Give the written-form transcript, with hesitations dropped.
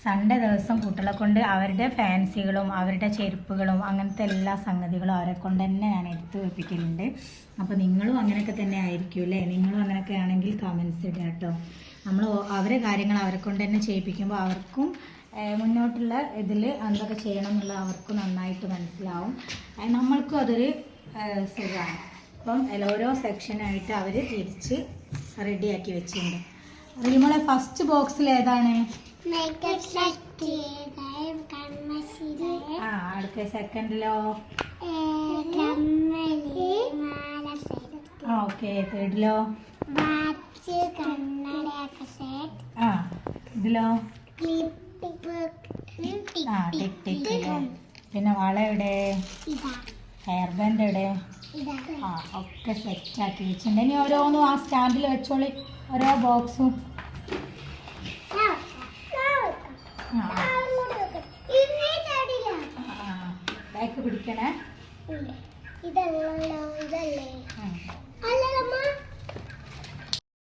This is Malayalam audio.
സൺഡേ ദിവസം കുട്ടികളെ കൊണ്ട് അവരുടെ ഫാൻസികളും അവരുടെ ചെരുപ്പുകളും അങ്ങനത്തെ എല്ലാ സംഗതികളും അവരെ കൊണ്ട് തന്നെ ഞാൻ എടുത്ത് വെപ്പിക്കലുണ്ട്. അപ്പോൾ നിങ്ങളും അങ്ങനെയൊക്കെ തന്നെ ആയിരിക്കും അല്ലേ? നിങ്ങളും അങ്ങനെയൊക്കെ ആണെങ്കിൽ കമൻസ് ഇടുക കേട്ടോ. നമ്മൾ അവരെ കാര്യങ്ങൾ അവരെ കൊണ്ട് തന്നെ ചെയ്യിപ്പിക്കുമ്പോൾ അവർക്കും മുന്നോട്ടുള്ള ഇതിൽ എന്തൊക്കെ ചെയ്യണം എന്നുള്ള അവർക്കും നന്നായിട്ട് മനസ്സിലാവും. നമ്മൾക്കും അതൊരു സുഖമാണ്. അപ്പം ഓരോ സെക്ഷനായിട്ട് അവർ തിരിച്ച് റെഡിയാക്കി വെച്ചിട്ടുണ്ട്. റിമോളെ ഫസ്റ്റ് ബോക്സിൽ ഏതാണ്? അടുത്ത സെക്കൻഡിലോ? ഓക്കെ. തേർഡിലോ? ഇതിലോ? ടിക് ടിക്. പിന്നെ വള എവിടെ? ഹെയർ ബാൻഡ് എവിടെ? ഒക്കെ സെറ്റാക്കി വെച്ചിട്ടുണ്ട്. ഇനി ഓരോന്നും ആ സ്റ്റാൻഡിൽ വെച്ചോളി, ഓരോ ബോക്സും. ബാക്ക് പിടിക്കണേ.